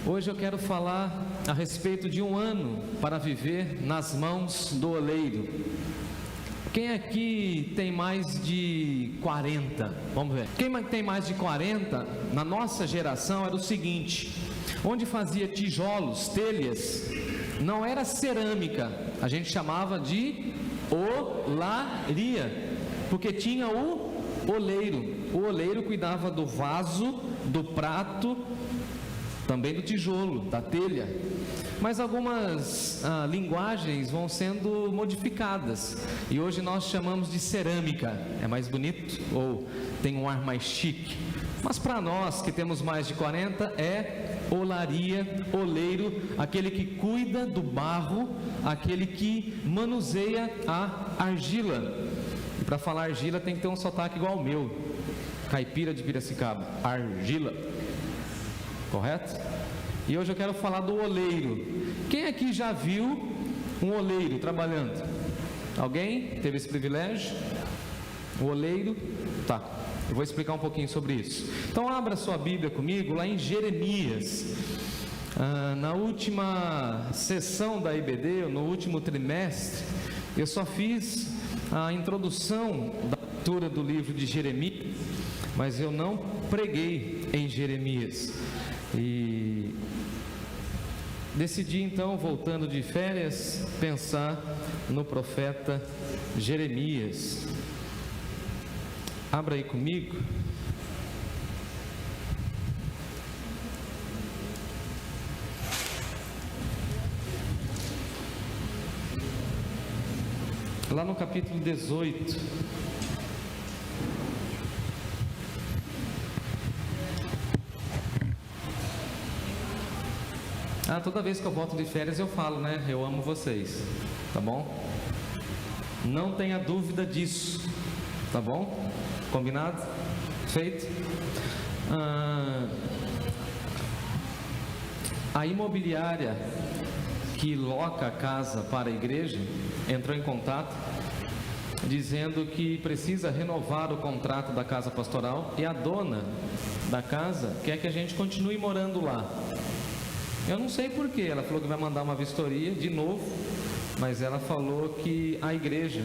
Hoje eu quero falar a respeito de um ano para viver nas mãos do oleiro. Quem aqui tem mais de 40? Vamos ver. Quem tem mais de 40, na nossa geração era o seguinte: onde fazia tijolos, telhas, não era cerâmica, a gente chamava de olaria, porque tinha o oleiro. O oleiro cuidava do vaso, do prato, também do tijolo, da telha. Mas algumas linguagens vão sendo modificadas, e hoje nós chamamos de cerâmica. É mais bonito, ou tem um ar mais chique. Mas para nós que temos mais de 40 é olaria, oleiro, aquele que cuida do barro, aquele que manuseia a argila. E para falar argila tem que ter um sotaque igual ao meu, caipira de Piracicaba, argila, correto? E hoje eu quero falar do oleiro. Quem aqui já viu um oleiro trabalhando? Alguém teve esse privilégio? O oleiro? Tá, eu vou explicar um pouquinho sobre isso. Então abra sua Bíblia comigo lá em Jeremias. Na última sessão da IBD, no último trimestre, eu só fiz a introdução da leitura do livro de Jeremias, mas eu não preguei em Jeremias. E decidi então, voltando de férias, pensar no profeta Jeremias. Abra aí comigo. Lá no capítulo 18. Toda vez que eu volto de férias eu falo, né? Eu amo vocês, tá bom? Não tenha dúvida disso, tá bom? Combinado? Feito? A imobiliária que loca a casa para a igreja entrou em contato dizendo que precisa renovar o contrato da casa pastoral, e a dona da casa quer que a gente continue morando lá. Eu não sei porquê, ela falou que vai mandar uma vistoria de novo, mas ela falou que a igreja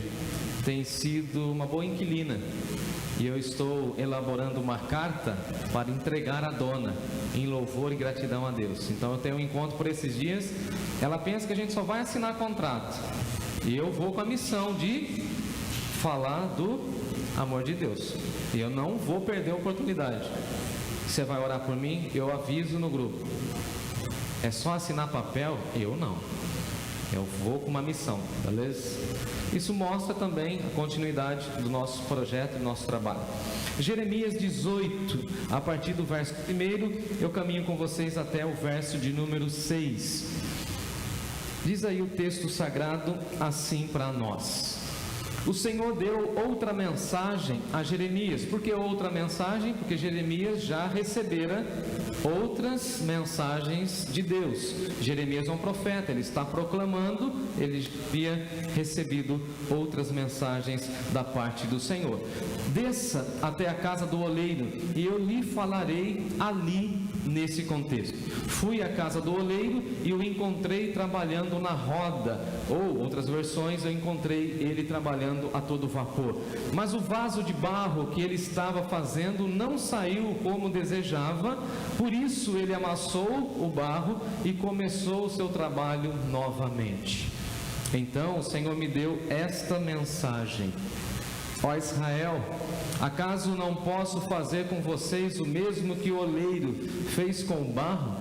tem sido uma boa inquilina, e eu estou elaborando uma carta para entregar à dona, em louvor e gratidão a Deus. Então eu tenho um encontro por esses dias. Ela pensa que a gente só vai assinar contrato, e eu vou com a missão de falar do amor de Deus, e eu não vou perder a oportunidade. Você vai orar por mim? Eu aviso no grupo. É só assinar papel? Eu não. Eu vou com uma missão, beleza? Isso mostra também a continuidade do nosso projeto, do nosso trabalho. Jeremias 18, a partir do verso 1, eu caminho com vocês até o verso de número 6. Diz aí o texto sagrado assim para nós: o Senhor deu outra mensagem a Jeremias. Por que outra mensagem? Porque Jeremias já recebera outras mensagens de Deus. Jeremias é um profeta, ele está proclamando, ele havia recebido outras mensagens da parte do Senhor. Desça até a casa do oleiro, e eu lhe falarei ali. Nesse contexto, fui à casa do oleiro e o encontrei trabalhando na roda, ou outras versões, eu encontrei ele trabalhando a todo vapor. Mas o vaso de barro que ele estava fazendo não saiu como desejava, por isso ele amassou o barro e começou o seu trabalho novamente. Então o Senhor me deu esta mensagem: ó Israel, acaso não posso fazer com vocês o mesmo que o oleiro fez com o barro?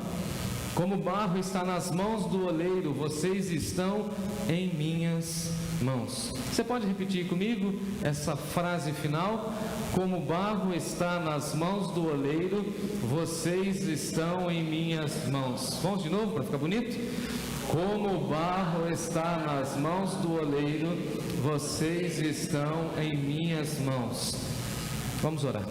Como o barro está nas mãos do oleiro, vocês estão em minhas mãos. Você pode repetir comigo essa frase final? Como o barro está nas mãos do oleiro, vocês estão em minhas mãos. Vamos de novo para ficar bonito? Como o barro está nas mãos do oleiro, vocês estão em minhas mãos. Vamos orar.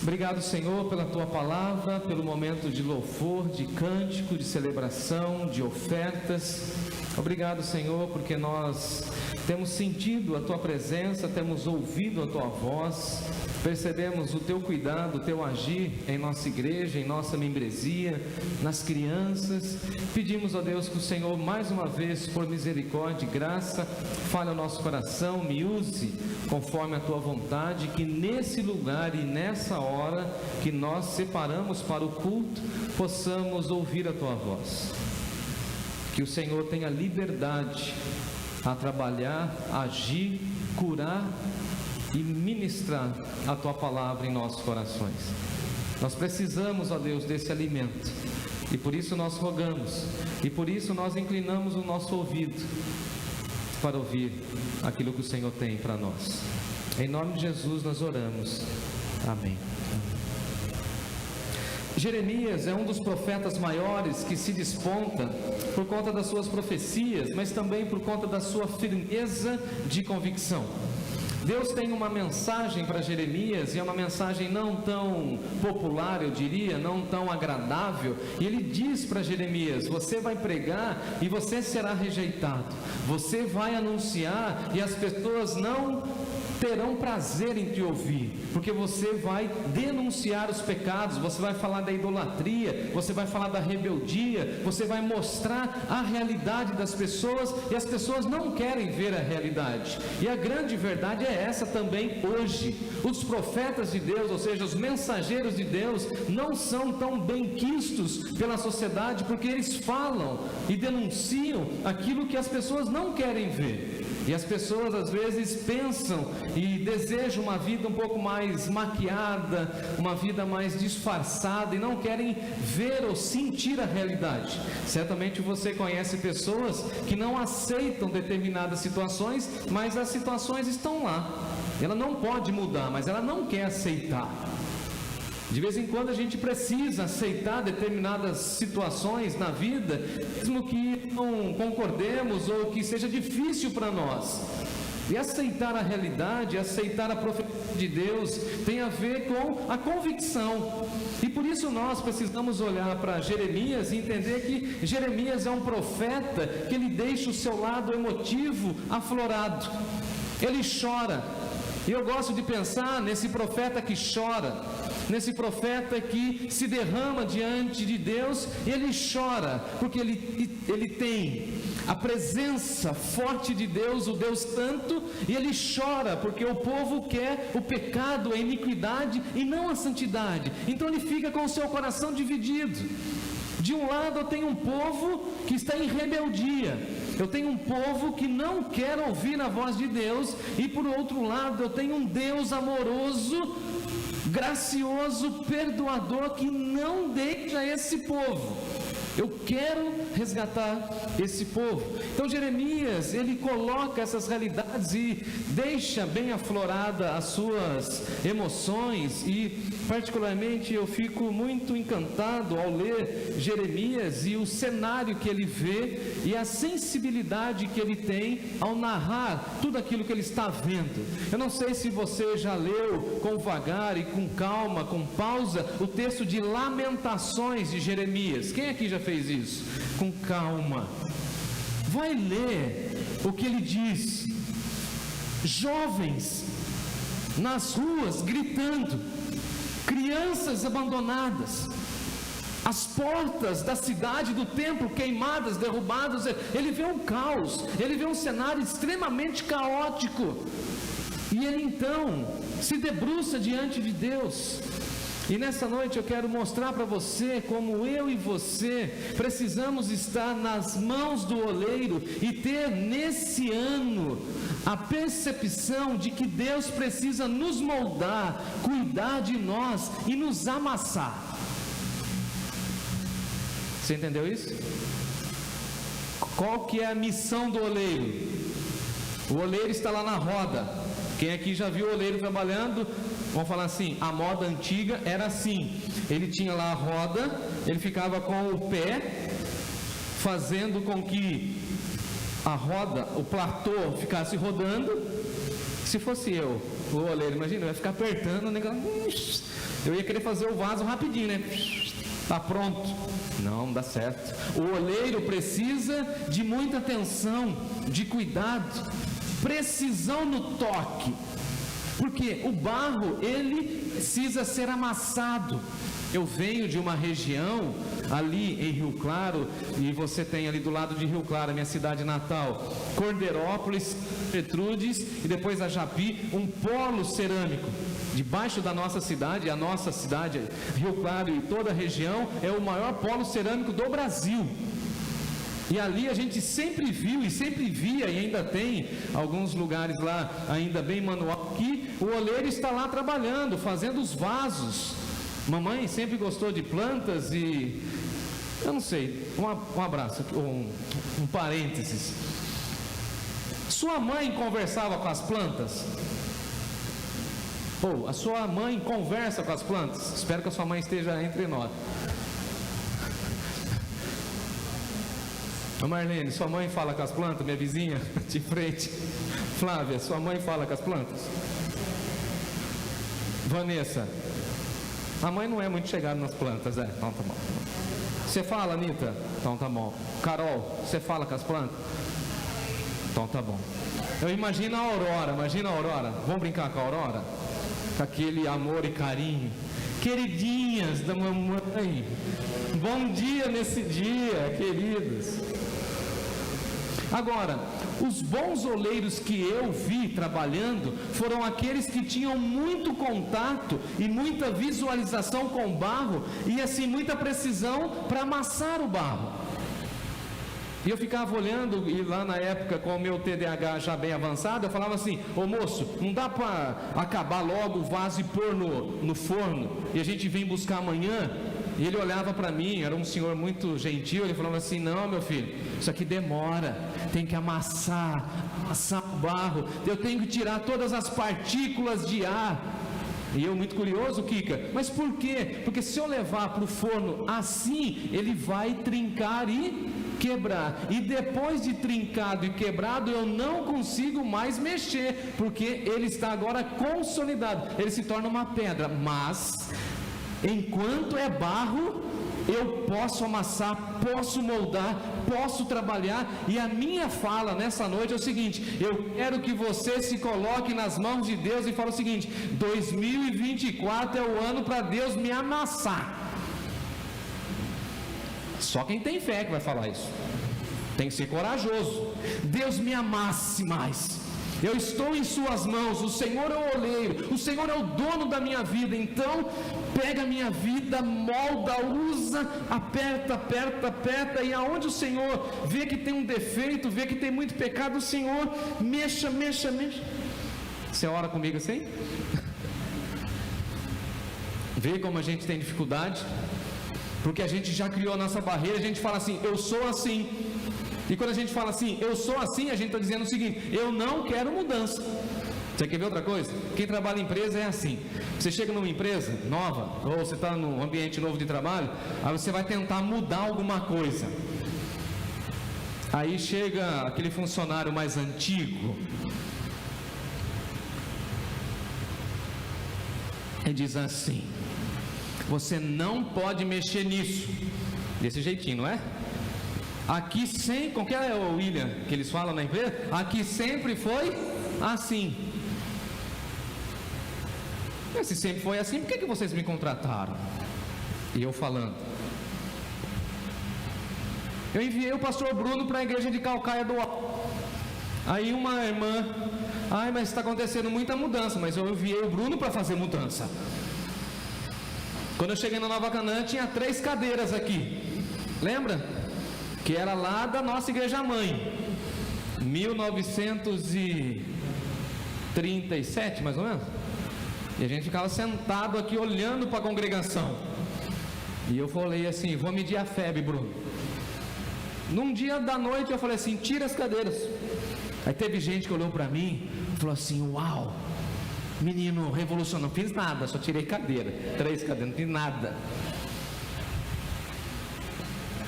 Obrigado, Senhor, pela Tua palavra, pelo momento de louvor, de cântico, de celebração, de ofertas. Obrigado, Senhor, porque nós temos sentido a Tua presença, temos ouvido a Tua voz, percebemos o Teu cuidado, o Teu agir em nossa igreja, em nossa membresia, nas crianças. Pedimos, ó Deus, que o Senhor, mais uma vez, por misericórdia e graça, fale ao nosso coração, me use conforme a Tua vontade, que nesse lugar e nessa hora que nós separamos para o culto, possamos ouvir a Tua voz. Que o Senhor tenha liberdade a trabalhar, agir, curar e ministrar a Tua palavra em nossos corações. Nós precisamos, ó Deus, desse alimento, e por isso nós rogamos, e por isso nós inclinamos o nosso ouvido para ouvir aquilo que o Senhor tem para nós. Em nome de Jesus nós oramos. Amém. Jeremias é um dos profetas maiores que se desponta por conta das suas profecias, mas também por conta da sua firmeza de convicção. Deus tem uma mensagem para Jeremias, e é uma mensagem não tão popular, eu diria, não tão agradável, e ele diz para Jeremias: você vai pregar e você será rejeitado, você vai anunciar e as pessoas não terão prazer em te ouvir, porque você vai denunciar os pecados, você vai falar da idolatria, você vai falar da rebeldia, você vai mostrar a realidade das pessoas, e as pessoas não querem ver a realidade. E a grande verdade é essa também hoje. Os profetas de Deus, ou seja, os mensageiros de Deus, não são tão bem quistos pela sociedade, porque eles falam e denunciam aquilo que as pessoas não querem ver. E as pessoas às vezes pensam e desejam uma vida um pouco mais maquiada, uma vida mais disfarçada, e não querem ver ou sentir a realidade. Certamente você conhece pessoas que não aceitam determinadas situações, mas as situações estão lá. Ela não pode mudar, mas ela não quer aceitar. De vez em quando a gente precisa aceitar determinadas situações na vida, mesmo que não concordemos ou que seja difícil para nós. E aceitar a realidade, aceitar a profecia de Deus, tem a ver com a convicção. E por isso nós precisamos olhar para Jeremias e entender que Jeremias é um profeta que ele deixa o seu lado emotivo aflorado. Ele chora. E eu gosto de pensar nesse profeta que chora, nesse profeta que se derrama diante de Deus. E ele chora porque ele tem a presença forte de Deus, o Deus Santo, e ele chora porque o povo quer o pecado, a iniquidade e não a santidade. Então ele fica com o seu coração dividido. De um lado eu tenho um povo que está em rebeldia, eu tenho um povo que não quer ouvir a voz de Deus, e por outro lado eu tenho um Deus amoroso, gracioso, perdoador, que não deixa esse povo. Eu quero resgatar esse povo. Então Jeremias, ele coloca essas realidades e deixa bem aflorada as suas emoções, e particularmente eu fico muito encantado ao ler Jeremias e o cenário que ele vê e a sensibilidade que ele tem ao narrar tudo aquilo que ele está vendo. Eu não sei se você já leu com vagar e com calma, com pausa, o texto de Lamentações de Jeremias. Quem aqui já fez isso? Com calma. Vai ler o que ele diz. Jovens nas ruas gritando, crianças abandonadas, as portas da cidade, do templo queimadas, derrubadas. Ele vê um caos, ele vê um cenário extremamente caótico, e ele então se debruça diante de Deus. E nessa noite eu quero mostrar para você como eu e você precisamos estar nas mãos do oleiro e ter nesse ano a percepção de que Deus precisa nos moldar, cuidar de nós e nos amassar. Você entendeu isso? Qual que é a missão do oleiro? O oleiro está lá na roda. Quem aqui já viu o oleiro trabalhando? Vamos falar assim, a moda antiga era assim, ele tinha lá a roda, ele ficava com o pé, fazendo com que a roda, o platô ficasse rodando. Se fosse eu, o oleiro, imagina, eu ia ficar apertando o negócio, eu ia querer fazer o vaso rapidinho, né? Tá pronto. Não dá certo. O oleiro precisa de muita atenção, de cuidado. precisão no toque, porque o barro, ele precisa ser amassado. Eu venho de uma região ali em Rio Claro, e você tem ali do lado de Rio Claro, a minha cidade natal, Cordeirópolis, Petrudes e depois a Japi, um polo cerâmico. Debaixo da nossa cidade, a nossa cidade, Rio Claro e toda a região, é o maior polo cerâmico do Brasil. E ali a gente sempre viu e sempre via, e ainda tem alguns lugares lá, ainda bem manual, que o oleiro está lá trabalhando, fazendo os vasos. Mamãe sempre gostou de plantas e, eu não sei, um abraço, um parênteses. Sua mãe conversava com as plantas? Ou a sua mãe conversa com as plantas? Espero que a sua mãe esteja entre nós. Marlene, sua mãe fala com as plantas? Minha vizinha de frente. Flávia, sua mãe fala com as plantas? Vanessa, a mãe não é muito chegada nas plantas, então tá bom. Você fala, Anitta? Então tá bom. Carol, você fala com as plantas? Então tá bom. Eu imagino a Aurora, vamos brincar com a Aurora? Com aquele amor e carinho. Queridinhas da mamãe, bom dia nesse dia, queridos. Agora, os bons oleiros que eu vi trabalhando foram aqueles que tinham muito contato e muita visualização com o barro e assim muita precisão para amassar o barro. E eu ficava olhando, e lá na época com o meu TDAH já bem avançado, eu falava assim: ô moço, não dá para acabar logo o vaso e pôr no forno e a gente vem buscar amanhã? E ele olhava para mim, era um senhor muito gentil, ele falava assim: não, meu filho, isso aqui demora, tem que amassar o barro, eu tenho que tirar todas as partículas de ar. E eu muito curioso, Kika, mas por quê? Porque se eu levar para o forno assim, ele vai trincar e quebrar, e depois de trincado e quebrado eu não consigo mais mexer, porque ele está agora consolidado, ele se torna uma pedra, mas enquanto é barro, eu posso amassar, posso moldar, posso trabalhar. E a minha fala nessa noite é o seguinte: eu quero que você se coloque nas mãos de Deus e fale o seguinte: 2024 é o ano para Deus me amassar. Só quem tem fé que vai falar isso, tem que ser corajoso. Deus me amasse mais, eu estou em suas mãos, o Senhor é o oleiro, o Senhor é o dono da minha vida, então pega a minha vida, molda, usa, aperta, e aonde o Senhor vê que tem um defeito, vê que tem muito pecado, o Senhor mexa. Você ora comigo assim? Vê como a gente tem dificuldade, porque a gente já criou a nossa barreira, a gente fala assim: eu sou assim. E quando a gente fala assim, eu sou assim, a gente está dizendo o seguinte: eu não quero mudança. Você quer ver outra coisa? Quem trabalha em empresa é assim: você chega numa empresa nova, ou você está num ambiente novo de trabalho, aí você vai tentar mudar alguma coisa. Aí chega aquele funcionário mais antigo e diz assim: você não pode mexer nisso. Desse jeitinho, não é? Aqui sempre, como que é o William, que eles falam na empresa? Aqui sempre foi assim. E se sempre foi assim, por que vocês me contrataram? E eu falando: eu enviei o pastor Bruno para a igreja de Calcaia do Alto. Aí uma irmã: ai, mas está acontecendo muita mudança. Mas eu enviei o Bruno para fazer mudança. Quando eu cheguei na Nova Canaã, tinha 3 cadeiras aqui, lembra? Que era lá da nossa igreja mãe, 1937 mais ou menos, e a gente ficava sentado aqui olhando para a congregação, e eu falei assim: vou medir a febre, Bruno. Num dia da noite eu falei assim: tira as cadeiras. Aí teve gente que olhou para mim e falou assim: uau, menino revolucionário. Não fiz nada, só tirei cadeira, 3 cadeiras, não fiz nada.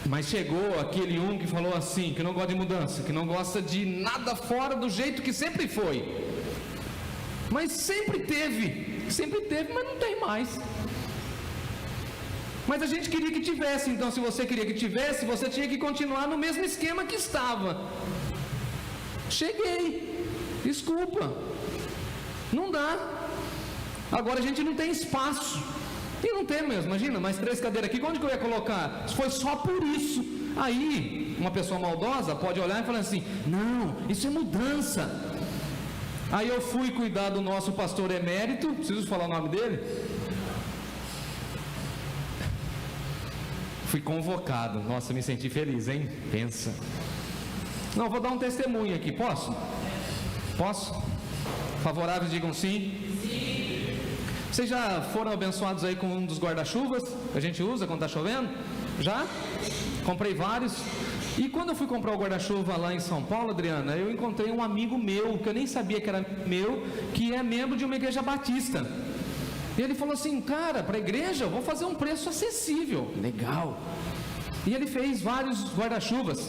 Mas chegou aquele que falou assim, que não gosta de mudança, que não gosta de nada fora do jeito que sempre foi. Mas sempre teve, mas não tem mais. Mas a gente queria que tivesse, então se você queria que tivesse, você tinha que continuar no mesmo esquema que estava. Cheguei. Desculpa, não dá. Agora a gente não tem espaço. E não tem mesmo, imagina, mais 3 cadeiras aqui, onde que eu ia colocar? Foi só por isso. Aí, uma pessoa maldosa pode olhar e falar assim: não, isso é mudança. Aí eu fui cuidar do nosso pastor emérito, preciso falar o nome dele? Fui convocado, nossa, me senti feliz, hein? Pensa. Não, vou dar um testemunho aqui, posso? Posso? Favoráveis digam sim. Sim. Vocês já foram abençoados aí com um dos guarda-chuvas que a gente usa quando está chovendo? Já? Comprei vários. E quando eu fui comprar o guarda-chuva lá em São Paulo, Adriana, eu encontrei um amigo meu, que eu nem sabia que era meu, que é membro de uma igreja batista. E ele falou assim: cara, para a igreja eu vou fazer um preço acessível. Legal. E ele fez vários guarda-chuvas.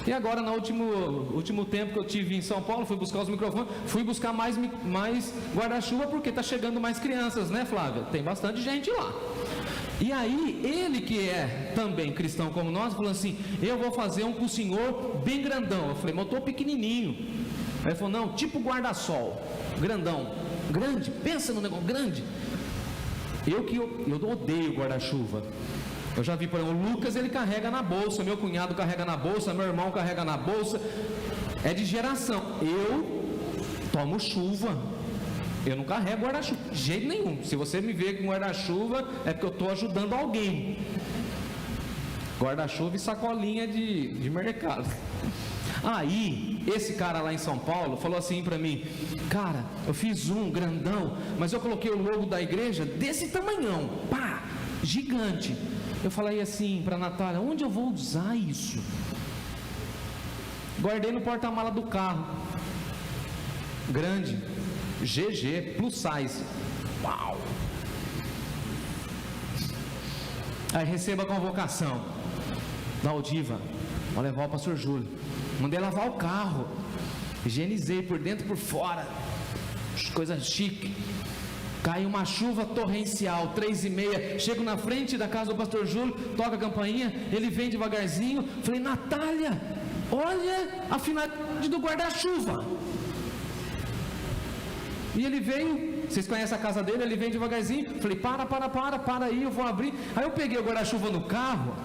E agora, no último tempo que eu tive em São Paulo, fui buscar os microfones, fui buscar mais guarda-chuva, porque está chegando mais crianças, né, Flávia? Tem bastante gente lá. E aí, ele que é também cristão como nós, falou assim: eu vou fazer um com o senhor bem grandão. Eu falei: mas eu estou pequenininho. Aí ele falou: não, tipo guarda-sol, grandão. Grande, pensa no negócio grande. Eu odeio guarda-chuva. Eu já vi, por exemplo, o Lucas, ele carrega na bolsa, meu cunhado carrega na bolsa, meu irmão carrega na bolsa. É de geração. Eu tomo chuva. Eu não carrego guarda-chuva de jeito nenhum. Se você me vê com guarda-chuva, é porque eu estou ajudando alguém. Guarda-chuva e sacolinha de mercado. Aí, esse cara lá em São Paulo falou assim para mim: cara, eu fiz um grandão, mas eu coloquei o logo da igreja desse tamanhão, pá, gigante. Eu falei assim para a Natália: onde eu vou usar isso? Guardei no porta-mala do carro. Grande, GG, plus size. Uau! Aí receba a convocação da Aldiva: vou levar o pastor Júlio. Mandei lavar o carro, higienizei por dentro e por fora, coisa chique. Cai uma chuva torrencial, 3h30, chego na frente da casa do pastor Júlio, toca a campainha, ele vem devagarzinho. Falei: Natália, olha a finalidade do guarda-chuva. E ele veio, vocês conhecem a casa dele, ele vem devagarzinho. Falei: para aí, eu vou abrir. Aí eu peguei o guarda-chuva no carro,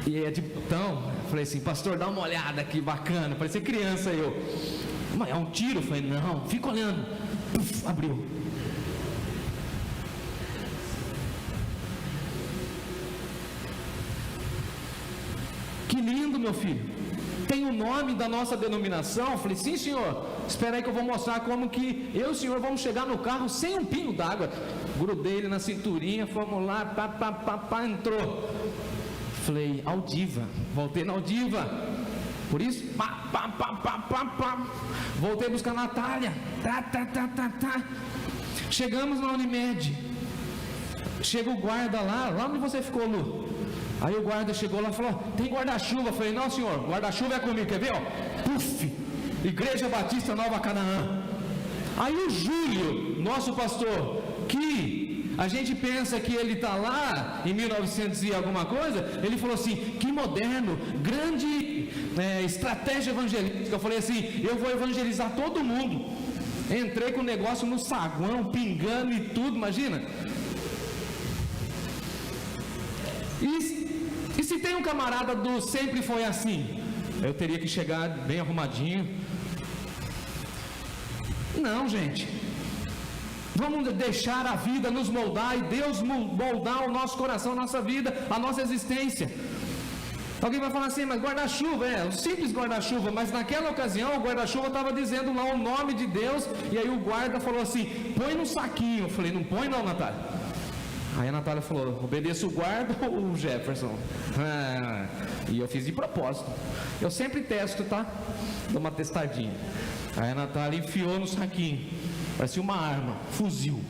e é de botão. Falei assim: pastor, dá uma olhada aqui, bacana. Parecia criança eu. Mas é um tiro? Falei: não, fica olhando. Puf, abriu. Que lindo, meu filho. Tem o nome da nossa denominação? Falei: sim, senhor. Espera aí que eu vou mostrar como que eu e o senhor vamos chegar no carro sem um pingo d'água. Grudei ele na cinturinha, fomos lá, pá, entrou. Falei: Aldiva. Voltei na Aldiva. Por isso, pá. Voltei a buscar a Natália. Tá. Chegamos na Unimed. Chega o guarda lá onde você ficou, Lu? Aí o guarda chegou lá e falou: tem guarda-chuva. Falei: não, senhor, guarda-chuva é comigo, quer ver? Ó, puf, Igreja Batista Nova Canaã. Aí o Júlio, nosso pastor, que a gente pensa que ele está lá em 1900 e alguma coisa, ele falou assim: que moderno, grande estratégia evangelística. Eu falei assim: eu vou evangelizar todo mundo. Entrei com o negócio no saguão, pingando e tudo, imagina. E se tem um camarada do sempre foi assim, eu teria que chegar bem arrumadinho. Não, gente. Vamos deixar a vida nos moldar e Deus moldar o nosso coração, a nossa vida, a nossa existência. Alguém vai falar assim: mas guarda-chuva, um simples guarda-chuva. Mas naquela ocasião o guarda-chuva estava dizendo lá o nome de Deus. E aí o guarda falou assim: põe no saquinho. Eu falei: não põe não, Natália. Aí a Natália falou: obedeça o guarda ou o Jefferson? E eu fiz de propósito. Eu sempre testo, tá? Dou uma testadinha. Aí a Natália enfiou no saquinho, parecia uma arma, fuzil.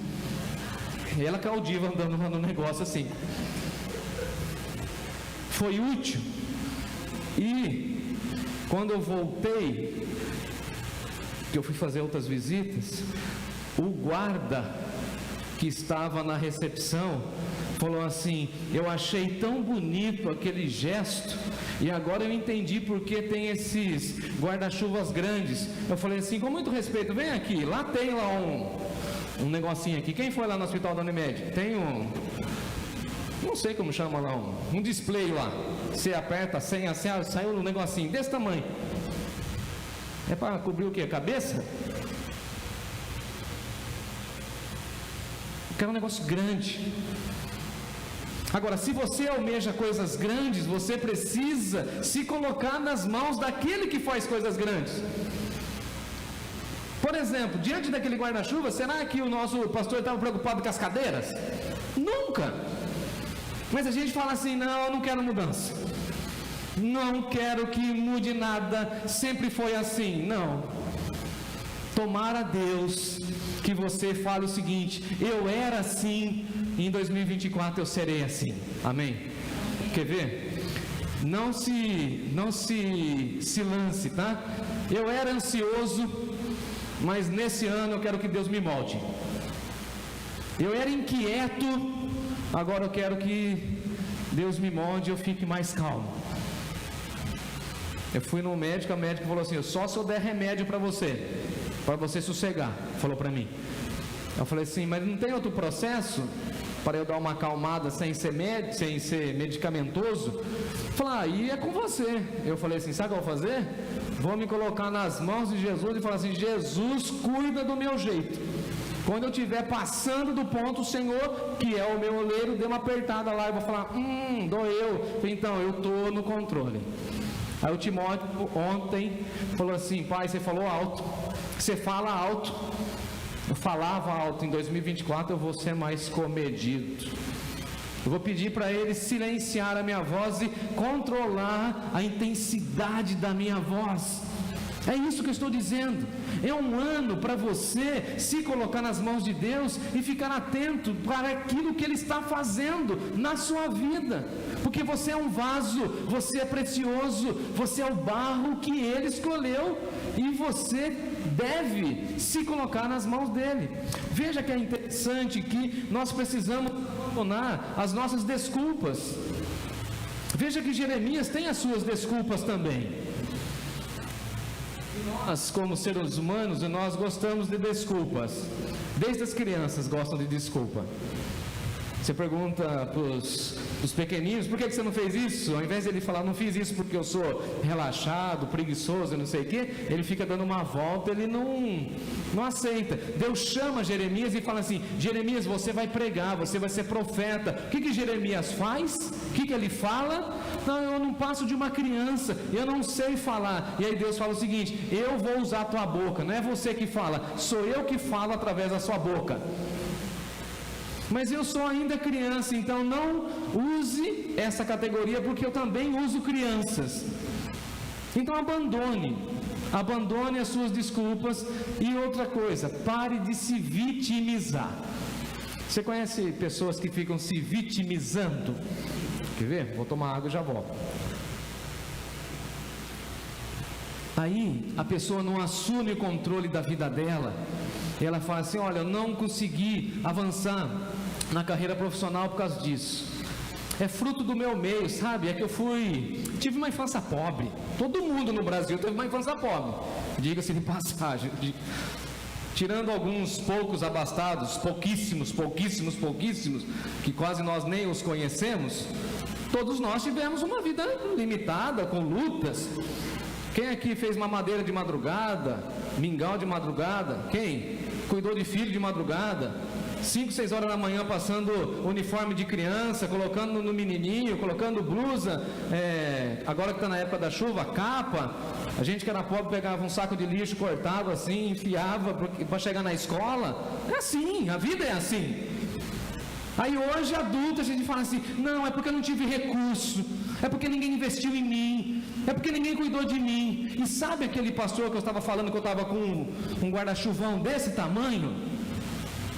E ela com a Aldiva andando no negócio assim. Foi útil. E quando eu voltei, que eu fui fazer outras visitas, o guarda que estava na recepção falou assim: eu achei tão bonito aquele gesto, e agora eu entendi porque tem esses guarda-chuvas grandes. Eu falei assim, com muito respeito, vem aqui, lá tem lá um negocinho aqui. Quem foi lá no hospital da Unimed? Tem não sei como chama lá, um display lá. Você aperta, saiu um negocinho desse tamanho. É para cobrir o quê? A cabeça? Que é um negócio grande. Agora, se você almeja coisas grandes, você precisa se colocar nas mãos daquele que faz coisas grandes. Por exemplo, diante daquele guarda-chuva, será que o nosso pastor estava preocupado com as cadeiras? Nunca. Mas a gente fala assim: não, eu não quero mudança, não quero que mude nada, sempre foi assim. Não. Tomara Deus que você fale o seguinte: eu era assim, e em 2024 eu serei assim. Amém? Quer ver? Não se lance, tá? Eu era ansioso, mas nesse ano eu quero que Deus me molde. Eu era inquieto, agora eu quero que Deus me molde e eu fique mais calmo. Eu fui no médico, a médica falou assim: só se eu der remédio para você sossegar, falou para mim. Eu falei assim: mas não tem outro processo para eu dar uma acalmada sem ser medicamentoso? Falei: aí é com você. Eu falei assim: sabe o que eu vou fazer? Vou me colocar nas mãos de Jesus e falar assim: Jesus, cuida do meu jeito. Quando eu estiver passando do ponto, o Senhor, que é o meu oleiro, dê uma apertada lá, eu vou falar: doeu. Então, eu estou no controle. Aí o Timóteo ontem falou assim: pai, você falou alto, você fala alto. Eu falava alto. Em 2024 eu vou ser mais comedido. Eu vou pedir para ele silenciar a minha voz e controlar a intensidade da minha voz. É isso que eu estou dizendo. É um ano para você se colocar nas mãos de Deus e ficar atento para aquilo que Ele está fazendo na sua vida, porque você é um vaso, você é precioso, você é o barro que Ele escolheu e você deve se colocar nas mãos dEle. Veja que é interessante que nós precisamos abandonar as nossas desculpas. Veja que Jeremias tem as suas desculpas também. Nós, como seres humanos, nós gostamos de desculpas. Desde as crianças gostam de desculpa. Você pergunta para os pequeninos: por que você não fez isso? Ao invés de ele falar: não fiz isso porque eu sou relaxado, preguiçoso, não sei o que, ele fica dando uma volta, ele não aceita. Deus chama Jeremias e fala assim: Jeremias, você vai pregar, você vai ser profeta. O que Jeremias faz? O que ele fala? Não, eu não passo de uma criança, eu não sei falar. E aí Deus fala o seguinte: eu vou usar a tua boca. Não é você que fala, sou eu que falo através da sua boca. Mas eu sou ainda criança, então não use essa categoria, porque eu também uso crianças. Então abandone as suas desculpas. E outra coisa, pare de se vitimizar. Você conhece pessoas que ficam se vitimizando? Quer ver? Vou tomar água e já volto. Aí a pessoa não assume o controle da vida dela. Ela fala assim: olha, eu não consegui avançar na carreira profissional por causa disso. É fruto do meu meio, sabe? É que tive uma infância pobre. Todo mundo no Brasil teve uma infância pobre, diga-se de passagem. Tirando alguns poucos abastados, pouquíssimos, que quase nós nem os conhecemos, todos nós tivemos uma vida limitada, com lutas. Quem aqui fez mamadeira de madrugada, mingau de madrugada? Quem? Cuidou de filho de madrugada? 5, 6 horas da manhã passando uniforme de criança, colocando no menininho, colocando blusa, agora que está na época da chuva, capa. A gente que era pobre pegava um saco de lixo cortado assim, enfiava para chegar na escola. É assim, a vida é assim. Aí hoje adulto a gente fala assim: não, é porque eu não tive recurso, é porque ninguém investiu em mim, é porque ninguém cuidou de mim. E sabe aquele pastor que eu estava falando, que eu estava com um guarda-chuvão desse tamanho?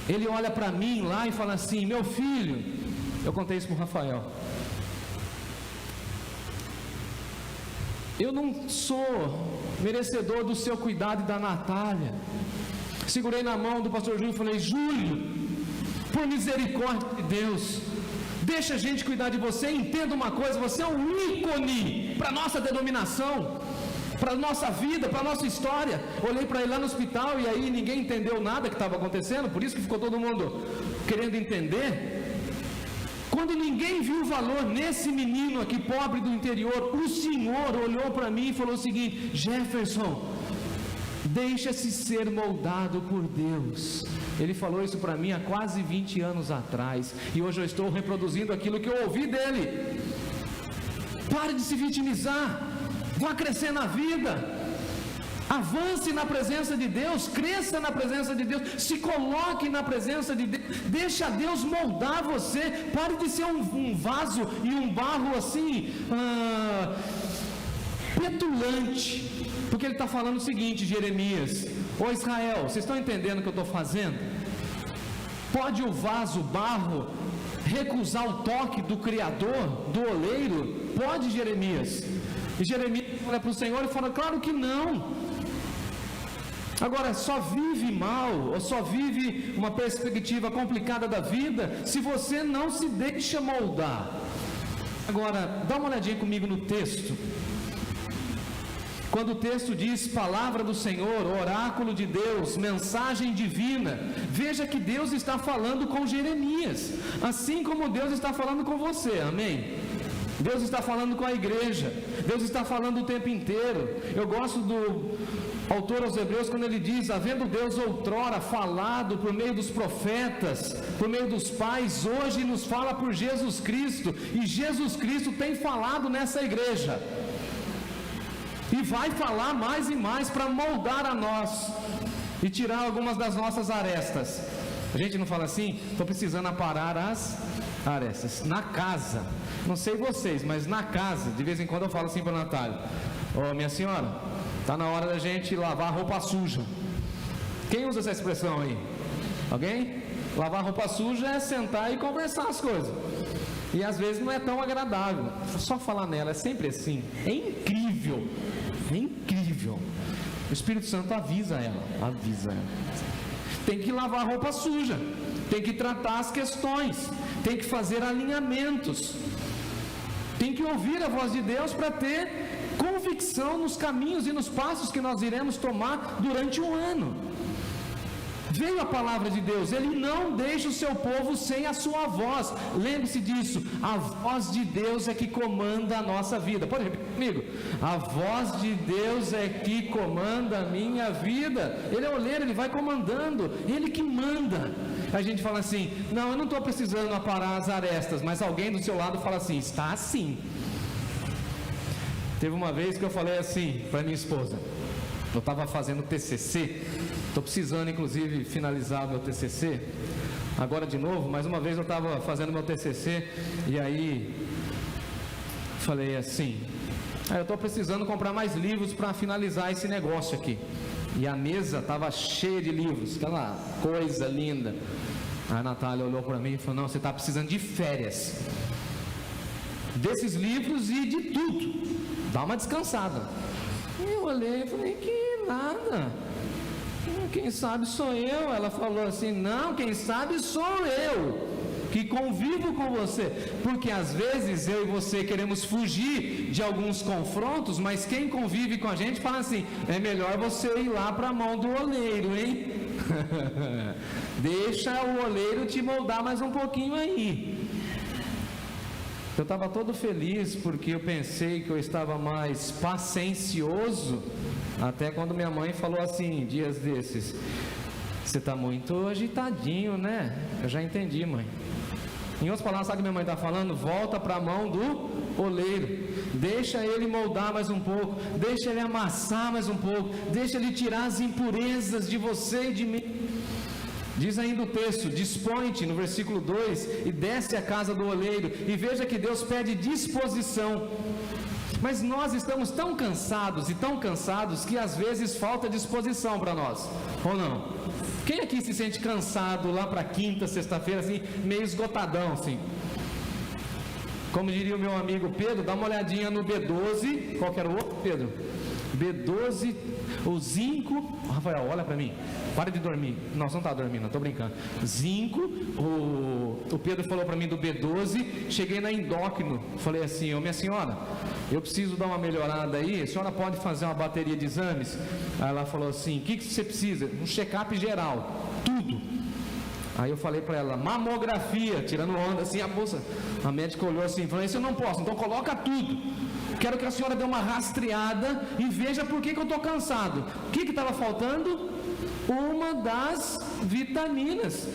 Ele olha para mim lá e fala assim: meu filho, eu contei isso para o Rafael, eu não sou merecedor do seu cuidado e da Natália. Segurei na mão do pastor Júlio e falei: Júlio, por misericórdia de Deus, Deixa a gente cuidar de você. Entenda uma coisa, você é um ícone para a nossa denominação, para a nossa vida, para a nossa história. Olhei para ele lá no hospital e aí ninguém entendeu nada que estava acontecendo, por isso que ficou todo mundo querendo entender. Quando ninguém viu valor nesse menino aqui, pobre do interior, o Senhor olhou para mim e falou o seguinte: Jefferson, deixa-se ser moldado por Deus. Ele falou isso para mim há quase 20 anos atrás, e hoje eu estou reproduzindo aquilo que eu ouvi dele. Pare de se vitimizar, vá crescer na vida, avance na presença de Deus, cresça na presença de Deus, se coloque na presença de Deus, deixa Deus moldar você. Pare de ser um vaso e um barro assim, petulante, porque ele está falando o seguinte, Jeremias: ô Israel, vocês estão entendendo o que eu estou fazendo? Pode o vaso, barro, recusar o toque do Criador, do oleiro? Pode, Jeremias? E Jeremias olha para o Senhor e fala: claro que não. Agora, só vive mal, ou só vive uma perspectiva complicada da vida, se você não se deixa moldar. Agora, dá uma olhadinha comigo no texto. Quando o texto diz palavra do Senhor, oráculo de Deus, mensagem divina, veja que Deus está falando com Jeremias, assim como Deus está falando com você, amém? Deus está falando com a igreja, Deus está falando o tempo inteiro. Eu gosto do autor aos Hebreus quando ele diz: havendo Deus outrora falado por meio dos profetas, por meio dos pais, hoje nos fala por Jesus Cristo, e Jesus Cristo tem falado nessa igreja, e vai falar mais e mais para moldar a nós e tirar algumas das nossas arestas. A gente não fala assim: estou precisando aparar as arestas. Na casa, não sei vocês, mas na casa, de vez em quando eu falo assim para a Natália: ô minha senhora, está na hora da gente lavar roupa suja. Quem usa essa expressão aí? Alguém? Lavar roupa suja é sentar e conversar as coisas, e às vezes não é tão agradável. Só falar nela, é sempre assim. É incrível, é incrível. O Espírito Santo avisa ela. Tem que lavar roupa suja, tem que tratar as questões, tem que fazer alinhamentos, tem que ouvir a voz de Deus para ter convicção nos caminhos e nos passos que nós iremos tomar durante um ano. Veio a palavra de Deus, Ele não deixa o seu povo sem a sua voz. Lembre-se disso, a voz de Deus é que comanda a nossa vida. Pode repetir comigo: a voz de Deus é que comanda a minha vida. Ele é oleiro, Ele vai comandando, Ele que manda. A gente fala assim: não, eu não estou precisando aparar as arestas, mas alguém do seu lado fala assim: está assim. Teve uma vez que eu falei assim para minha esposa, eu estava fazendo TCC, estou precisando inclusive finalizar meu TCC, agora de novo, mais uma vez eu estava fazendo meu TCC, e aí falei assim: eu estou precisando comprar mais livros para finalizar esse negócio aqui, e a mesa estava cheia de livros, aquela coisa linda. A Natália olhou para mim e falou: não, você está precisando de férias desses livros e de tudo, dá uma descansada. Eu olhei e falei: que nada, quem sabe sou eu. Ela falou assim: não, quem sabe sou eu que convivo com você, porque às vezes eu e você queremos fugir de alguns confrontos, mas quem convive com a gente fala assim: é melhor você ir lá para a mão do oleiro, hein? Deixa o oleiro te moldar mais um pouquinho aí. Eu estava todo feliz porque eu pensei que eu estava mais paciencioso, até quando minha mãe falou assim, dias desses: você está muito agitadinho, né? Eu já entendi, mãe. Em outras palavras, sabe o que minha mãe está falando? Volta para a mão do oleiro, deixa ele moldar mais um pouco, deixa ele amassar mais um pouco, deixa ele tirar as impurezas de você e de mim. Diz ainda o texto: dispõe-te, no versículo 2, e desce à casa do oleiro, e veja que Deus pede disposição. Mas nós estamos tão cansados que às vezes falta disposição para nós, ou não? Quem aqui se sente cansado lá para quinta, sexta-feira, assim, meio esgotadão, assim? Como diria o meu amigo Pedro, dá uma olhadinha no B12, qual que era o outro, Pedro? B12, o zinco. Rafael, olha para mim, para de dormir. Não, você não está dormindo, estou brincando. Zinco, o Pedro falou para mim do B12. Cheguei na endócrino, falei assim: minha senhora, eu preciso dar uma melhorada aí, a senhora pode fazer uma bateria de exames? Aí ela falou assim: o que você precisa? Um check-up geral, tudo. Aí eu falei para ela: mamografia, tirando onda assim, a moça, a médica olhou assim, falou: isso eu não posso, então coloca tudo. Quero que a senhora dê uma rastreada e veja por que eu estou cansado. O que estava faltando? Uma das vitaminas.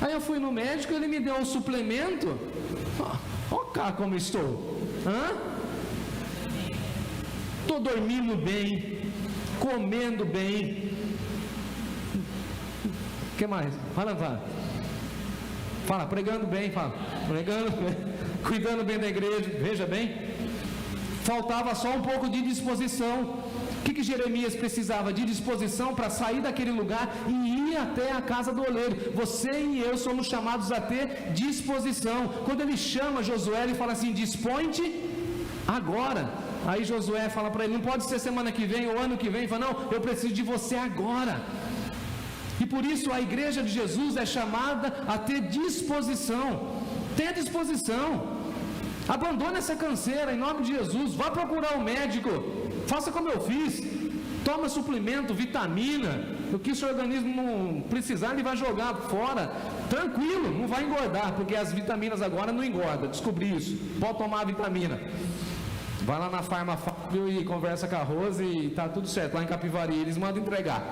Aí eu fui no médico, ele me deu um suplemento. Olha cá como estou. Estou dormindo bem, comendo bem. O que mais? Fala, pregando bem, pregando bem. Cuidando bem da igreja, veja bem, faltava só um pouco de disposição. O que Jeremias precisava? De disposição para sair daquele lugar e ir até a casa do oleiro. Você e eu somos chamados a ter disposição. Quando ele chama Josué, ele fala assim: dispõe-te agora. Aí Josué fala para ele: não pode ser semana que vem ou ano que vem. Ele fala: não, eu preciso de você agora. E por isso a igreja de Jesus é chamada a ter disposição. Tenha disposição. Abandone essa canseira em nome de Jesus. Vá procurar um médico. Faça como eu fiz. Toma suplemento, vitamina. O que o seu organismo não precisar, ele vai jogar fora. Tranquilo, não vai engordar, porque as vitaminas agora não engordam. Descobri isso. Pode tomar a vitamina. Vai lá na Farma Fábio e conversa com a Rose e tá tudo certo. Lá em Capivari eles mandam entregar.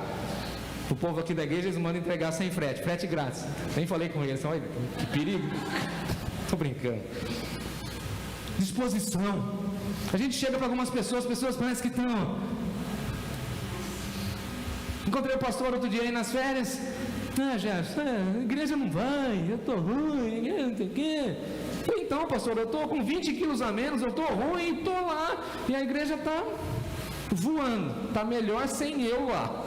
O povo aqui da igreja, eles mandam entregar sem frete, frete grátis. Nem falei com eles, olha que perigo. Estou brincando. Disposição. A gente chega para algumas pessoas, as pessoas parecem que estão. Encontrei o pastor outro dia aí nas férias. Jefferson, a igreja não vai, eu estou ruim, não sei o quê. Então, pastor, eu estou com 20 quilos a menos, eu estou ruim, estou lá. E a igreja está voando, está melhor sem eu lá.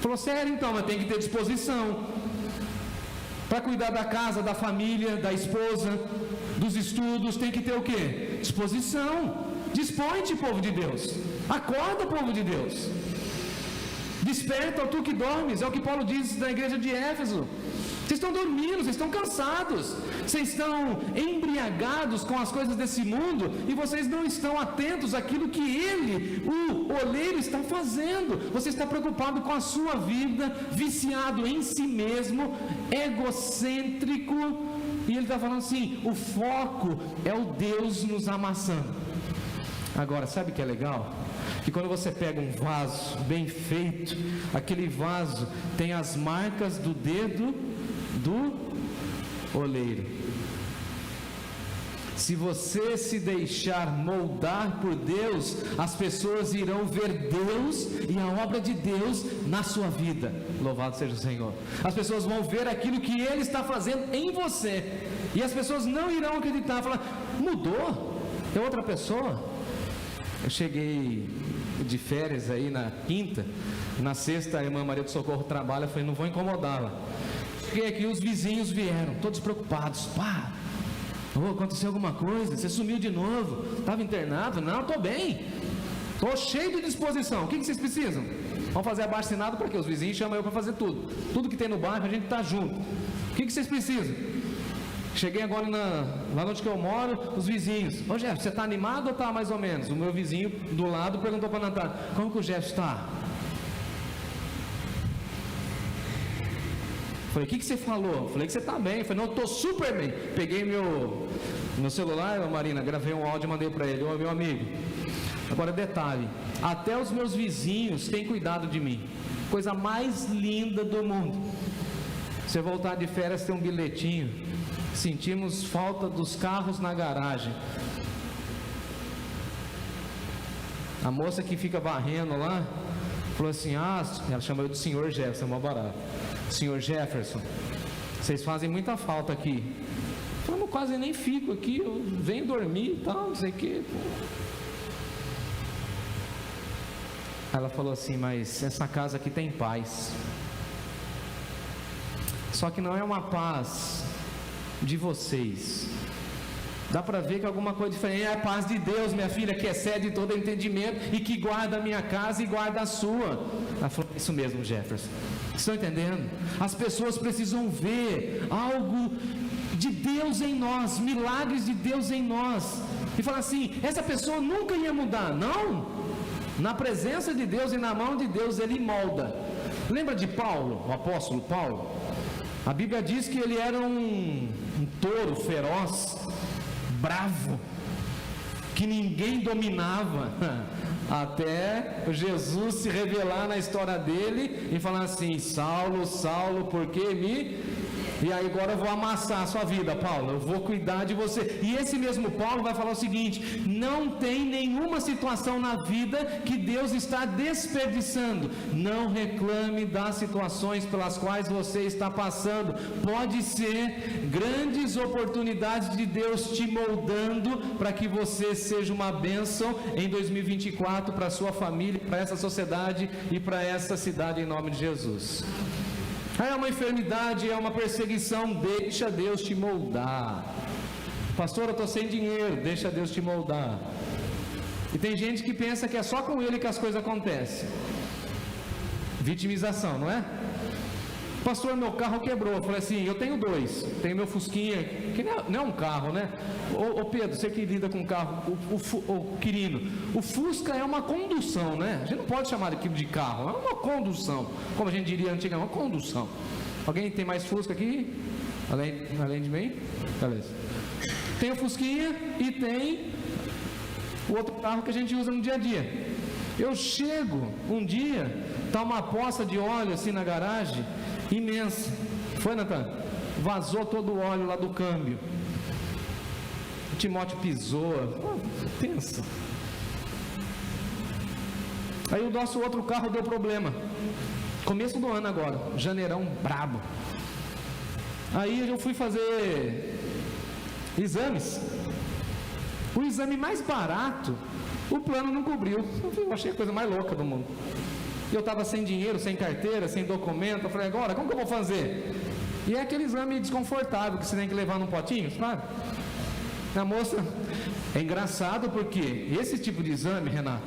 Falou: sério então, mas tem que ter disposição para cuidar da casa, da família, da esposa, dos estudos. Tem que ter o quê? Disposição. Dispõe-te, povo de Deus. Acorda, povo de Deus. Desperta, ó tu que dormes. É o que Paulo diz na igreja de Éfeso. Vocês estão dormindo, vocês estão cansados, vocês estão embriagados com as coisas desse mundo e vocês não estão atentos àquilo que ele, o oleiro, está fazendo. Você está preocupado com a sua vida, viciado em si mesmo, egocêntrico, e ele está falando assim: o foco é o Deus nos amassando. Agora, sabe o que é legal? Que quando você pega um vaso bem feito, aquele vaso tem as marcas do dedo do oleiro. Se você se deixar moldar por Deus, as pessoas irão ver Deus e a obra de Deus na sua vida. Louvado seja o Senhor. As pessoas vão ver aquilo que Ele está fazendo em você, e as pessoas não irão acreditar, falar: mudou, é outra pessoa. Eu cheguei de férias aí na quinta, na sexta a irmã Maria do Socorro trabalha, eu falei: não vou incomodá-la. Cheguei aqui, os vizinhos vieram, todos preocupados. Aconteceu alguma coisa? Você sumiu de novo? Estava internado? Não, estou bem. Estou cheio de disposição. O que vocês precisam? Vamos fazer abaixo-assinado para quê? Os vizinhos chamam eu para fazer tudo. Tudo que tem no bairro, a gente está junto. O que vocês precisam? Cheguei agora lá onde que eu moro, os vizinhos: ô Jefferson, você está animado ou está mais ou menos? O meu vizinho do lado perguntou para a Natália: como que o Jefferson está? Falei: o que você falou? Falei que você está bem. Falei: não, eu estou super bem. Peguei meu celular, Marina, gravei um áudio e mandei para ele: ô meu amigo, agora detalhe, até os meus vizinhos têm cuidado de mim. Coisa mais linda do mundo. Você voltar de férias, tem um bilhetinho: sentimos falta dos carros na garagem. A moça que fica varrendo lá falou assim: ela chama eu de senhor Jefferson, é mó barato. Senhor Jefferson, vocês fazem muita falta aqui. Eu falei: eu quase nem fico aqui, eu venho dormir e tal, não sei o que. Ela falou assim: mas essa casa aqui tem paz. Só que não é uma paz de vocês, Dá para ver que alguma coisa diferente. É a paz de Deus, minha filha, que excede todo entendimento e que guarda a minha casa e guarda a sua. Ela falou, isso mesmo, Jefferson. Estão entendendo? As pessoas precisam ver algo de Deus em nós, milagres de Deus em nós. E falar assim, essa pessoa nunca ia mudar. Não. Na presença de Deus e na mão de Deus ele molda. Lembra de Paulo, o apóstolo Paulo? A Bíblia diz que ele era um touro feroz, bravo, que ninguém dominava, até Jesus se revelar na história dele e falar assim, Saulo, Saulo, por que me... E aí agora eu vou amassar a sua vida, Paulo, eu vou cuidar de você. E esse mesmo Paulo vai falar o seguinte, não tem nenhuma situação na vida que Deus está desperdiçando. Não reclame das situações pelas quais você está passando. Pode ser grandes oportunidades de Deus te moldando para que você seja uma bênção em 2024 para a sua família, para essa sociedade e para essa cidade em nome de Jesus. É uma enfermidade, é uma perseguição, deixa Deus te moldar. Pastor, eu estou sem dinheiro, deixa Deus te moldar. E tem gente que pensa que é só com ele que as coisas acontecem. Vitimização, não é? Pastor, meu carro quebrou. Eu falei assim, eu tenho dois. Tenho meu Fusquinha, que não é um carro, né? Ô Pedro, você que lida com carro, o Quirino, o Fusca é uma condução, né? A gente não pode chamar aquilo de carro, é uma condução. Como a gente diria antigamente, uma condução. Alguém tem mais Fusca aqui? Além de mim? Beleza. Tem o Fusquinha e tem o outro carro que a gente usa no dia a dia. Eu chego um dia, tá uma poça de óleo assim na garagem, imensa. Foi, Natan? Vazou todo o óleo lá do câmbio. O Timóteo pisou. Pensa. Aí o nosso outro carro deu problema. Começo do ano agora, janeirão brabo. Aí eu fui fazer exames. O exame mais barato, o plano não cobriu. Eu achei a coisa mais louca do mundo. Eu estava sem dinheiro, sem carteira, sem documento. Eu falei, agora, como que eu vou fazer? E é aquele exame desconfortável que você tem que levar num potinho, sabe? A moça, é engraçado porque esse tipo de exame, Renato,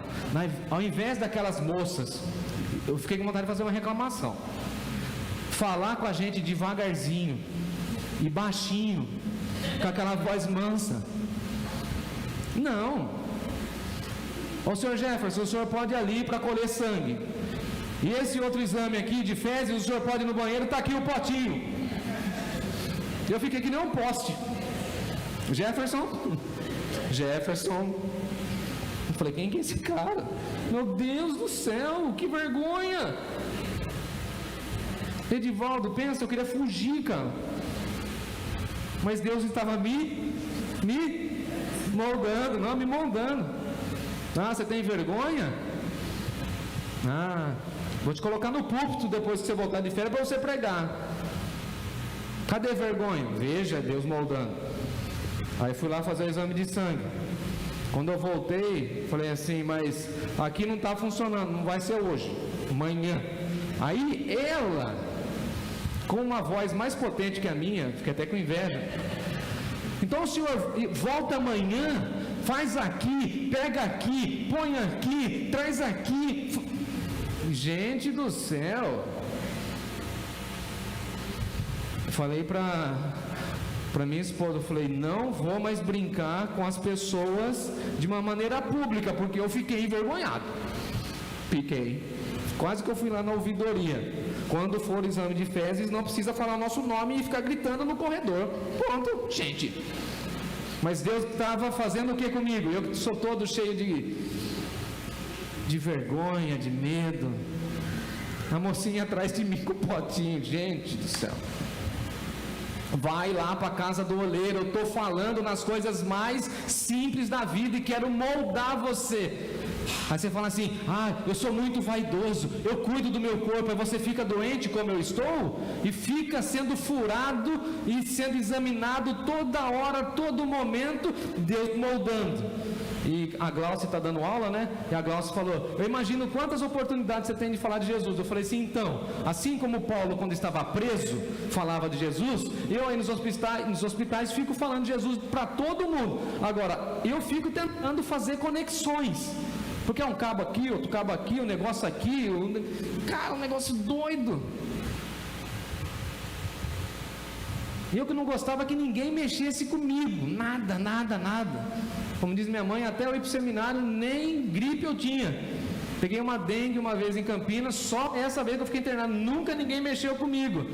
ao invés daquelas moças, eu fiquei com vontade de fazer uma reclamação. Falar com a gente devagarzinho e baixinho, com aquela voz mansa. Não. Ô senhor Jefferson, o senhor pode ir ali para colher sangue. E esse outro exame aqui de fezes, o senhor pode ir no banheiro, está aqui o potinho. Eu fiquei que nem um poste. Jefferson. Eu falei, quem que é esse cara? Meu Deus do céu, que vergonha. Edivaldo, pensa, eu queria fugir, cara. Mas Deus estava me moldando, não, me moldando. Ah, você tem vergonha? Ah, vou te colocar no púlpito depois que você voltar de férias para você pregar. Cadê vergonha? Veja, Deus moldando. Aí fui lá fazer o exame de sangue. Quando eu voltei, falei assim, mas aqui não está funcionando, não vai ser hoje, amanhã. Aí ela, com uma voz mais potente que a minha, fiquei até com inveja. Então o senhor volta amanhã, faz aqui, pega aqui, põe aqui, traz aqui. Gente do céu. Eu falei para minha esposa, eu falei, não vou mais brincar com as pessoas de uma maneira pública, porque eu fiquei envergonhado. Fiquei. Quase que eu fui lá na ouvidoria. Quando for o exame de fezes, não precisa falar nosso nome e ficar gritando no corredor. Pronto, gente. Mas Deus estava fazendo o que comigo? Eu que sou todo cheio de vergonha, de medo. A mocinha atrás de mim com o potinho. Gente do céu. Vai lá para a casa do oleiro. Eu estou falando nas coisas mais simples da vida e quero moldar você. Aí você fala assim, eu sou muito vaidoso, eu cuido do meu corpo. Aí você fica doente como eu estou e fica sendo furado e sendo examinado toda hora, todo momento, Deus moldando. e a Glaucia está dando aula, né? E a Glaucia falou: eu imagino quantas oportunidades você tem de falar de Jesus. Eu falei assim: então, assim como Paulo, quando estava preso, falava de Jesus, eu aí nos hospitais fico falando de Jesus para todo mundo. Agora, eu fico tentando fazer conexões, porque é um cabo aqui, outro cabo aqui, um negócio aqui, cara, um negócio doido. E eu que não gostava que ninguém mexesse comigo, nada. Como diz minha mãe, até eu ir para o seminário, nem gripe eu tinha. Peguei uma dengue uma vez em Campinas, só essa vez que eu fiquei internado, nunca ninguém mexeu comigo.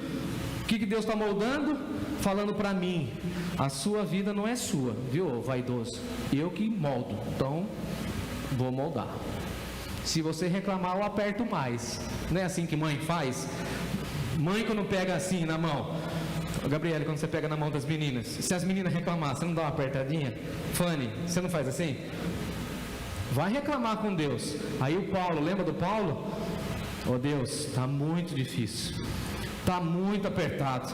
O que Deus está moldando? Falando para mim: a sua vida não é sua, viu, vaidoso? Eu que moldo, então vou moldar. Se você reclamar, eu aperto mais. Não é assim que mãe faz? Mãe, quando pega assim na mão, Gabriele, quando você pega na mão das meninas, se as meninas reclamar, você não dá uma apertadinha? Fanny, você não faz assim? Vai reclamar com Deus. Aí o Paulo, lembra do Paulo? Oh Deus, está muito difícil, está muito apertado,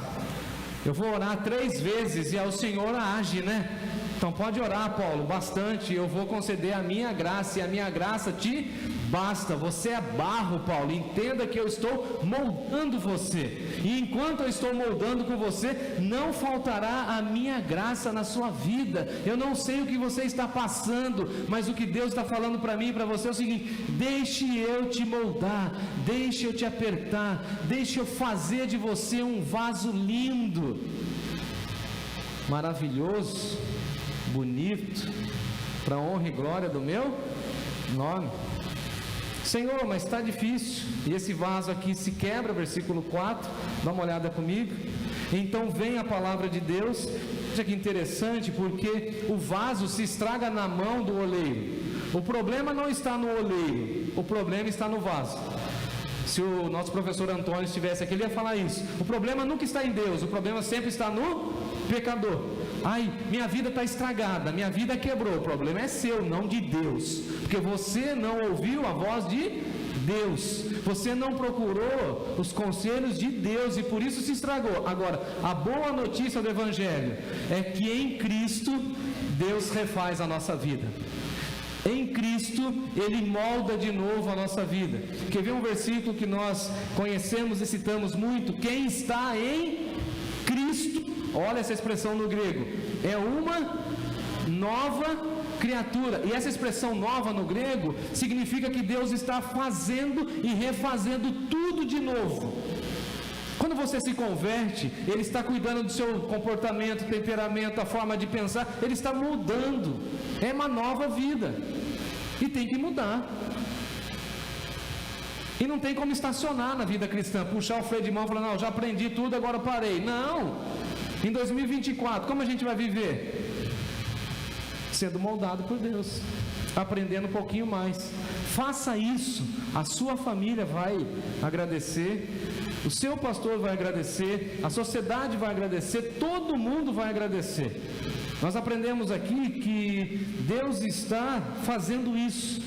eu vou orar 3 vezes e aí o Senhor age, né? Então pode orar, Paulo, bastante, eu vou conceder a minha graça, e a minha graça te basta. Você é barro, Paulo, entenda que eu estou moldando você, e enquanto eu estou moldando com você, não faltará a minha graça na sua vida. Eu não sei o que você está passando, mas o que Deus está falando para mim e para você é o seguinte: deixe eu te moldar, deixe eu te apertar, deixe eu fazer de você um vaso lindo, maravilhoso, bonito, para a honra e glória do meu nome. Senhor, mas está difícil, e esse vaso aqui se quebra, versículo 4, dá uma olhada comigo. Então vem a palavra de Deus. Veja que interessante, porque o vaso se estraga na mão do oleiro. O problema não está no oleiro, o problema está no vaso. Se o nosso professor Antônio estivesse aqui, ele ia falar isso. O problema nunca está em Deus, o problema sempre está no pecador. Ai, minha vida está estragada, minha vida quebrou. O problema é seu, não de Deus, porque você não ouviu a voz de Deus, você não procurou os conselhos de Deus, e por isso se estragou. Agora, a boa notícia do Evangelho é que em Cristo Deus refaz a nossa vida. Em Cristo, Ele molda de novo a nossa vida. Quer ver um versículo que nós conhecemos e citamos muito? Quem está em Cristo, olha essa expressão no grego, é uma nova criatura. E essa expressão nova no grego significa que Deus está fazendo e refazendo tudo de novo. Quando você se converte, Ele está cuidando do seu comportamento, temperamento, a forma de pensar, Ele está mudando. É uma nova vida, e tem que mudar. E não tem como estacionar na vida cristã, puxar o freio de mão e falar: não, já aprendi tudo, agora parei. Não, em 2024, como a gente vai viver? Sendo moldado por Deus, aprendendo um pouquinho mais. Faça isso, a sua família vai agradecer, o seu pastor vai agradecer, a sociedade vai agradecer, todo mundo vai agradecer. Nós aprendemos aqui que Deus está fazendo isso,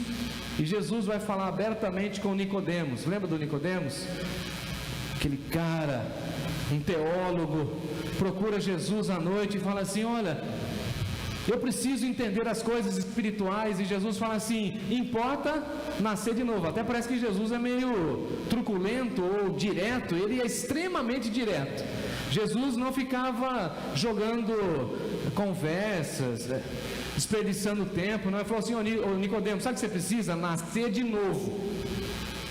e Jesus vai falar abertamente com Nicodemos. Lembra do Nicodemos? Aquele cara, um teólogo, procura Jesus à noite e fala assim: olha, eu preciso entender as coisas espirituais. E Jesus fala assim: importa nascer de novo. Até parece que Jesus é meio truculento ou direto, ele é extremamente direto. Jesus não ficava jogando conversas, desperdiçando tempo, não. Ele falou assim: ô Nicodemo, sabe o que você precisa? Nascer de novo.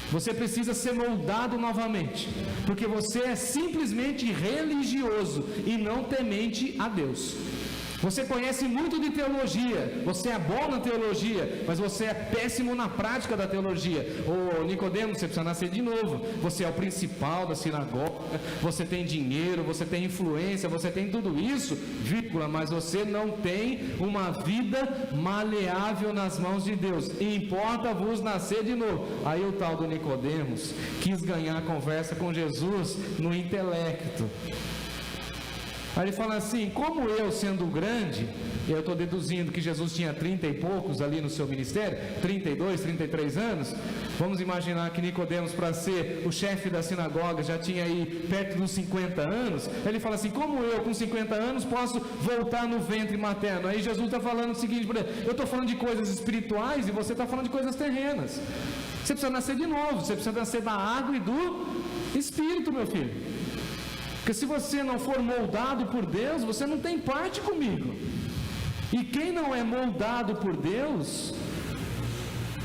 Você precisa ser moldado novamente, porque você é simplesmente religioso e não temente a Deus. Você conhece muito de teologia, você é bom na teologia, mas você é péssimo na prática da teologia. Ô Nicodemo, você precisa nascer de novo. Você é o principal da sinagoga, você tem dinheiro, você tem influência, você tem tudo isso, vírgula, mas você não tem uma vida maleável nas mãos de Deus. Importa-vos nascer de novo. Aí o tal do Nicodemos quis ganhar a conversa com Jesus no intelecto. Aí ele fala assim: como eu sendo grande, eu estou deduzindo que Jesus tinha 30 e poucos ali no seu ministério, 32, 33 anos. Vamos imaginar que Nicodemos, para ser o chefe da sinagoga, já tinha aí perto dos 50 anos. Ele fala assim: como eu com 50 anos posso voltar no ventre materno? Aí Jesus está falando o seguinte para ele: eu estou falando de coisas espirituais e você está falando de coisas terrenas. Você precisa nascer de novo, você precisa nascer da água e do Espírito, meu filho. Porque se você não for moldado por Deus, você não tem parte comigo. E quem não é moldado por Deus,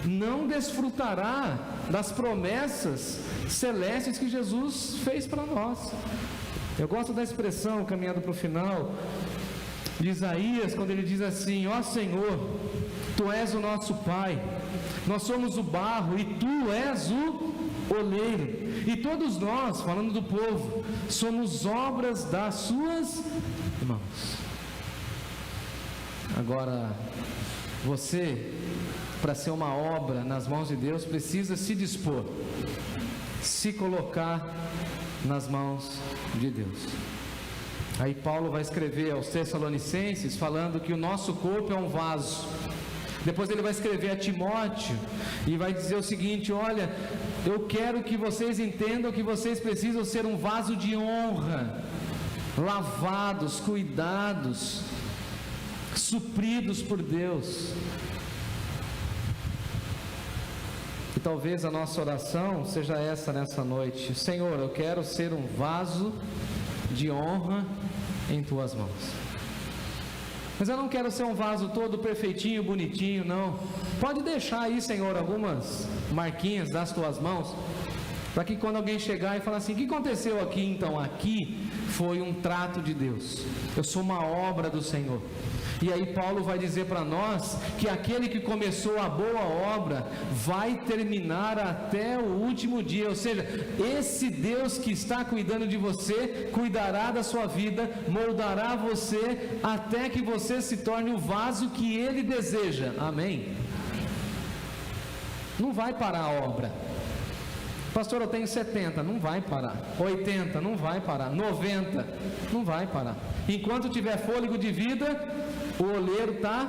não desfrutará das promessas celestes que Jesus fez para nós. Eu gosto da expressão, caminhando para o final, de Isaías, quando ele diz assim: ó Senhor, Tu és o nosso Pai, nós somos o barro e Tu és o oleiro, e todos nós, falando do povo, somos obras das Suas mãos. Agora, você, para ser uma obra nas mãos de Deus, precisa se dispor, se colocar nas mãos de Deus. Aí Paulo vai escrever aos Tessalonicenses, falando que o nosso corpo é um vaso. Depois ele vai escrever a Timóteo e vai dizer o seguinte: olha, eu quero que vocês entendam que vocês precisam ser um vaso de honra, lavados, cuidados, supridos por Deus. E talvez a nossa oração seja essa nessa noite: Senhor, eu quero ser um vaso de honra em Tuas mãos. Mas eu não quero ser um vaso todo perfeitinho, bonitinho, não. Pode deixar aí, Senhor, algumas marquinhas das Tuas mãos, para que quando alguém chegar e falar assim: o que aconteceu aqui? Então, aqui foi um trato de Deus, eu sou uma obra do Senhor. E aí Paulo vai dizer para nós que aquele que começou a boa obra vai terminar até o último dia. Ou seja, esse Deus que está cuidando de você, cuidará da sua vida, moldará você até que você se torne o vaso que Ele deseja. Amém? Não vai parar a obra. Pastor, eu tenho 70, não vai parar. 80, não vai parar. 90, não vai parar. Enquanto tiver fôlego de vida, o oleiro está.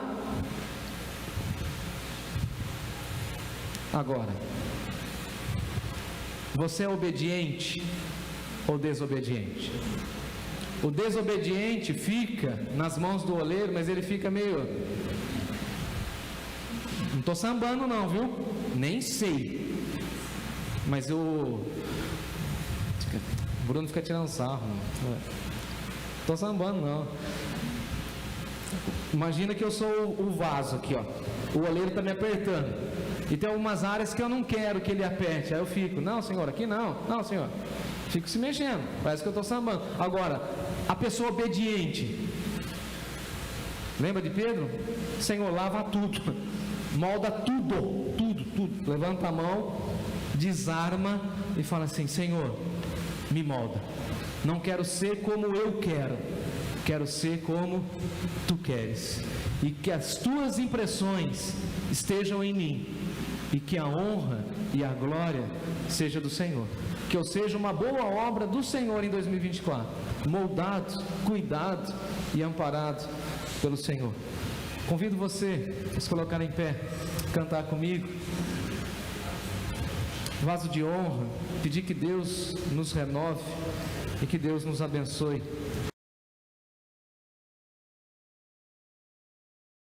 Agora, você é obediente ou desobediente? O desobediente fica nas mãos do oleiro, mas ele fica meio: não estou sambando não, viu? Nem sei. Mas o Bruno fica tirando sarro. Não estou sambando não. Imagina que eu sou o vaso aqui, ó. O oleiro está me apertando. E tem algumas áreas que eu não quero que ele aperte. Aí eu fico: não, senhor, aqui não. Não, senhor. Fico se mexendo. Parece que eu estou sambando. Agora, a pessoa obediente. Lembra de Pedro? Senhor, lava tudo. Molda tudo. Tudo. Levanta a mão, desarma e fala assim: Senhor, me molda. Não quero ser como eu quero. Quero ser como Tu queres, e que as Tuas impressões estejam em mim, e que a honra e a glória seja do Senhor, que eu seja uma boa obra do Senhor em 2024, moldado, cuidado e amparado pelo Senhor. Convido você a se colocar em pé, cantar comigo, vaso de honra, pedir que Deus nos renove e que Deus nos abençoe.